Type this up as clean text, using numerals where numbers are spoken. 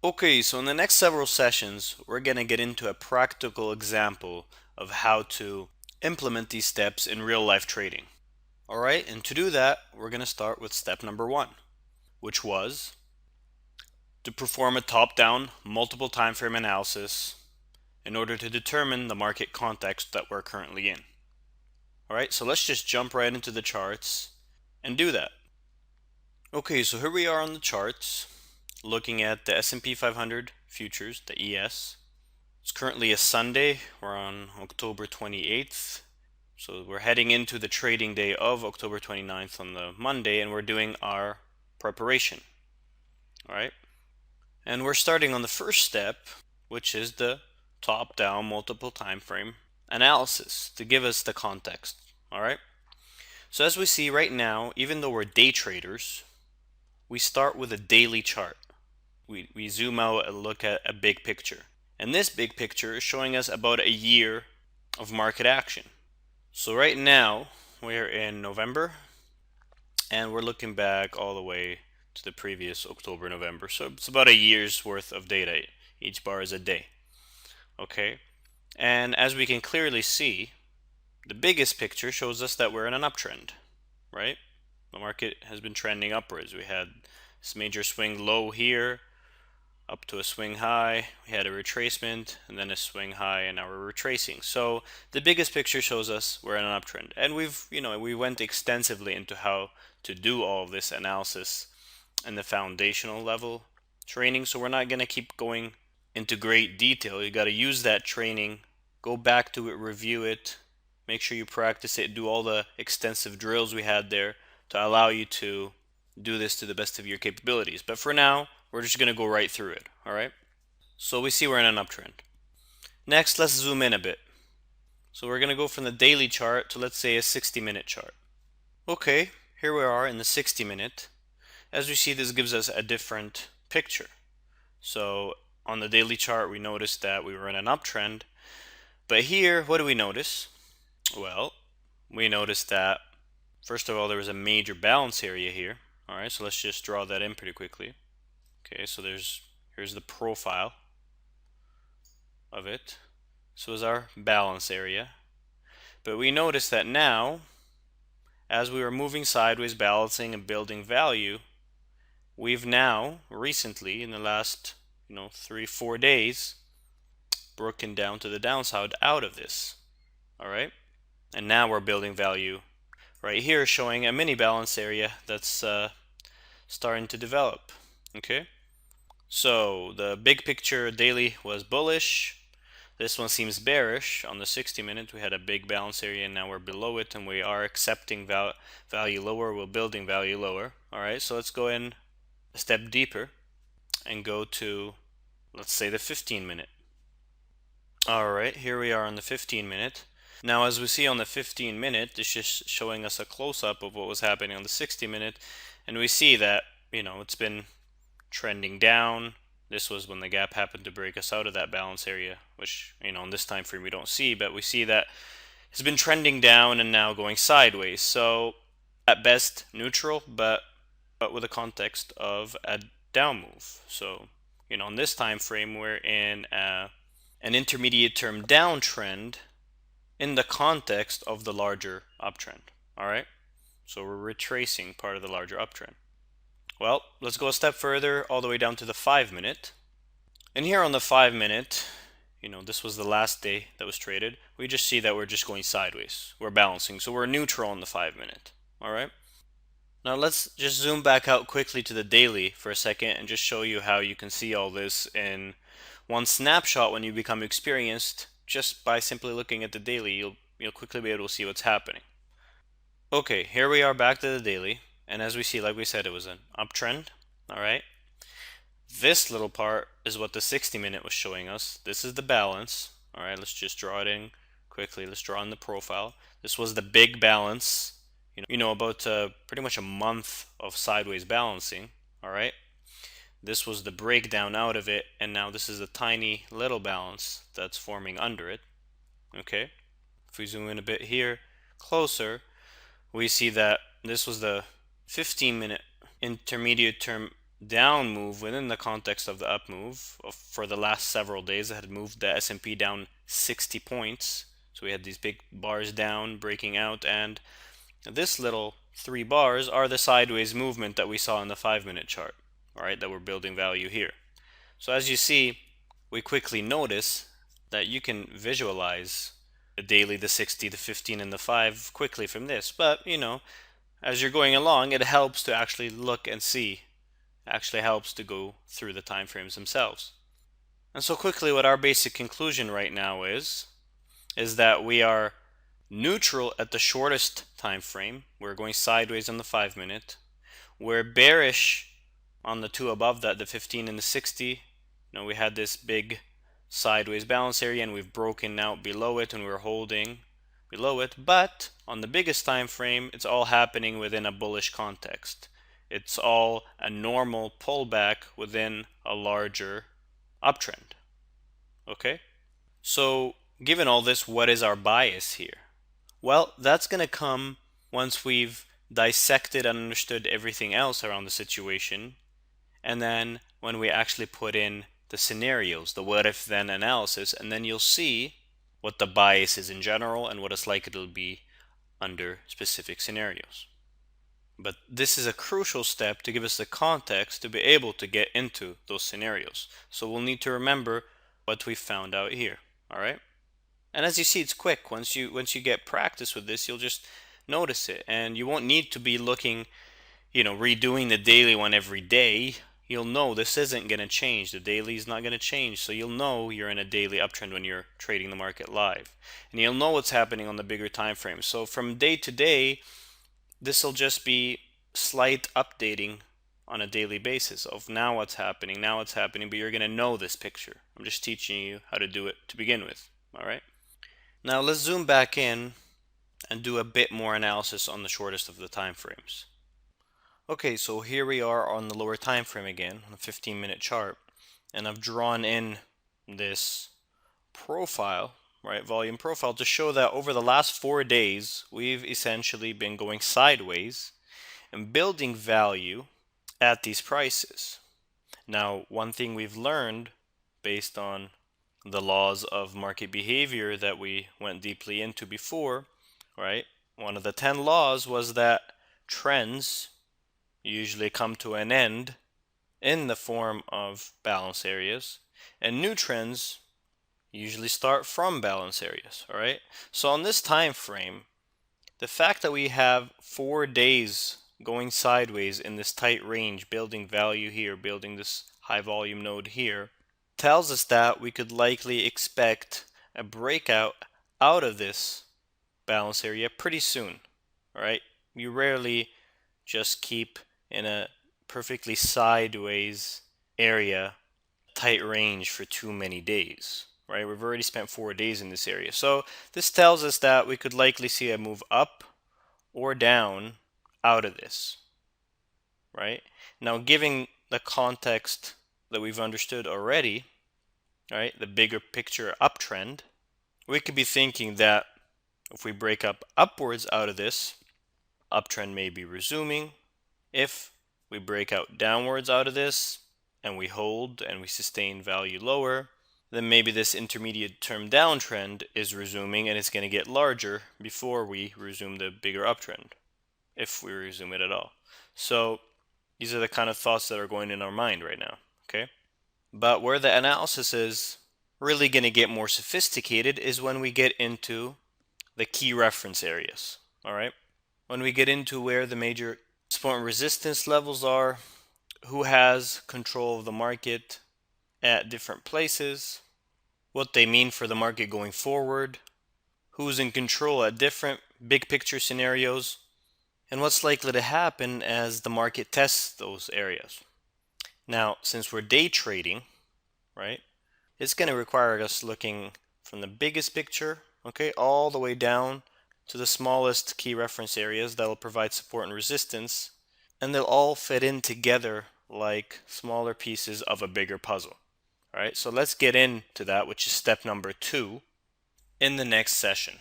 Okay, so in the next several sessions, we're going to get into a practical example of how to implement these steps in real life trading. All right, and to do that, we're going to start with step number one, which was to perform a top-down multiple time frame analysis in order to determine the market context that we're currently in. All right, so let's just jump right into the charts and do that. Okay, so here we are on the charts, looking at the S&P 500 futures, the ES. It's currently a Sunday. We're on October 28th. So we're heading into the trading day of October 29th on the Monday, and we're doing our preparation. All right. And we're starting on the first step, which is the top-down multiple time frame analysis to give us the context. All right. So as we see right now, even though we're day traders, we start with a daily chart. We zoom out and look at a big picture. And this big picture is showing us about a year of market action. So right now, we're in November, and we're looking back all the way to the previous October, November. So it's about a year's worth of data. Each bar is a day. Okay. And as we can clearly see, the biggest picture shows us that we're in an uptrend, right? The market has been trending upwards. We had this major swing low here, up to a swing high, we had a retracement, and then a swing high, and now we're retracing. So the biggest picture shows us we're in an uptrend. And we went extensively into how to do all of this analysis in the foundational level training. So we're not going to keep going into great detail. You got to use that training, go back to it, review it, make sure you practice it, do all the extensive drills we had there to allow you to do this to the best of your capabilities. But for now, we're just going to go right through it, all right? So we see we're in an uptrend. Next, let's zoom in a bit. So we're going to go from the daily chart to, let's say, a 60-minute chart. Okay, here we are in the 60-minute. As we see, this gives us a different picture. So on the daily chart, we noticed that we were in an uptrend. But here, what do we notice? Well, we noticed that, first of all, there was a major balance area here. All right, so let's just draw that in pretty quickly. Okay, so here's the profile of it. So is our balance area. But we notice that now, as we were moving sideways, balancing and building value, we've now recently, in the last 3-4 days, broken down to the downside out of this. All right, and now we're building value right here, showing a mini balance area that's starting to develop. Okay, so the big picture daily was bullish. This one seems bearish. On the 60-minute, we had a big balance area, and now we're below it, and we are accepting value lower. We're building value lower. All right, so let's go in a step deeper and go to, let's say, the 15-minute. All right, here we are on the 15-minute. Now, as we see on the 15-minute, it's just showing us a close-up of what was happening on the 60-minute, and we see that, it's been trending down. This was when the gap happened to break us out of that balance area, which, in this time frame we don't see, but we see that it's been trending down and now going sideways. So at best neutral, but with a context of a down move. So, in this time frame we're in an intermediate term downtrend in the context of the larger uptrend. All right, so we're retracing part of the larger uptrend. Well, let's go a step further, all the way down to the 5-minute. And here on the 5-minute, this was the last day that was traded. We just see that we're just going sideways. We're balancing, so we're neutral on the 5-minute. All right. Now let's just zoom back out quickly to the daily for a second and just show you how you can see all this in one snapshot when you become experienced. Just by simply looking at the daily, you'll quickly be able to see what's happening. Okay, here we are back to the daily. And as we see, like we said, it was an uptrend. All right. This little part is what the 60-minute was showing us. This is the balance. All right, let's just draw it in quickly. Let's draw in the profile. This was the big balance. About pretty much a month of sideways balancing. All right. This was the breakdown out of it, and now this is a tiny little balance that's forming under it. Okay. If we zoom in a bit here, closer, we see that this was the 15-minute intermediate term down move within the context of the up move. For the last several days, it had moved the S&P down 60 points. So we had these big bars down breaking out, and this little 3 bars are the sideways movement that we saw in the 5-minute chart, all right, that we're building value here. So as you see, we quickly notice that you can visualize the daily, the 60, the 15, and the 5 quickly from this. But, as you're going along, it helps to actually look and see. It actually helps to go through the time frames themselves. And so quickly, what our basic conclusion right now is that we are neutral at the shortest time frame. We're going sideways on the 5-minute. We're bearish on the two above that, the 15 and the 60. We had this big sideways balance area, and we've broken out below it, and we're holding below it. But on the biggest time frame, it's all happening within a bullish context. It's all a normal pullback within a larger uptrend. Okay? So given all this, what is our bias here? Well, that's going to come once we've dissected and understood everything else around the situation, and then when we actually put in the scenarios, the what if then analysis, and then you'll see what the bias is in general and what it's likely to be under specific scenarios. But this is a crucial step to give us the context to be able to get into those scenarios. So we'll need to remember what we found out here, all right? And as you see, it's quick. Once you get practice with this, you'll just notice it, and you won't need to be looking, redoing the daily one every day. You'll know this isn't going to change. The daily is not going to change, so you'll know you're in a daily uptrend when you're trading the market live, and you'll know what's happening on the bigger time frame. So from day to day, this will just be slight updating on a daily basis of now what's happening, but you're going to know this picture. I'm just teaching you how to do it to begin with, all right? Now let's zoom back in and do a bit more analysis on the shortest of the time frames. Okay, so here we are on the lower time frame again, on the 15-minute chart, and I've drawn in this profile, right, volume profile, to show that over the last 4 days, we've essentially been going sideways and building value at these prices. Now, one thing we've learned based on the laws of market behavior that we went deeply into before, right? One of the 10 laws was that trends usually come to an end in the form of balance areas, and new trends usually start from balance areas, all right? So on this time frame, the fact that we have 4 days going sideways in this tight range, building value here, building this high volume node here, tells us that we could likely expect a breakout out of this balance area pretty soon, all right? You rarely just keep in a perfectly sideways area, tight range for too many days, right? We've already spent 4 days in this area. So this tells us that we could likely see a move up or down out of this, right? Now, given the context that we've understood already, right, the bigger picture uptrend, we could be thinking that if we break up upwards out of this, uptrend may be resuming. If we break out downwards out of this and we hold and we sustain value lower, then maybe this intermediate term downtrend is resuming and it's going to get larger before we resume the bigger uptrend, if we resume it at all. So these are the kind of thoughts that are going in our mind right now, okay? But where the analysis is really going to get more sophisticated is when we get into the key reference areas, all right? When we get into where the major support and resistance levels are, who has control of the market at different places, what they mean for the market going forward, who's in control at different big picture scenarios, and what's likely to happen as the market tests those areas. Now, since we're day trading, right, it's going to require us looking from the biggest picture, okay, all the way down to the smallest key reference areas that will provide support and resistance, and they'll all fit in together like smaller pieces of a bigger puzzle. All right, so let's get into that, which is step number 2 in the next session.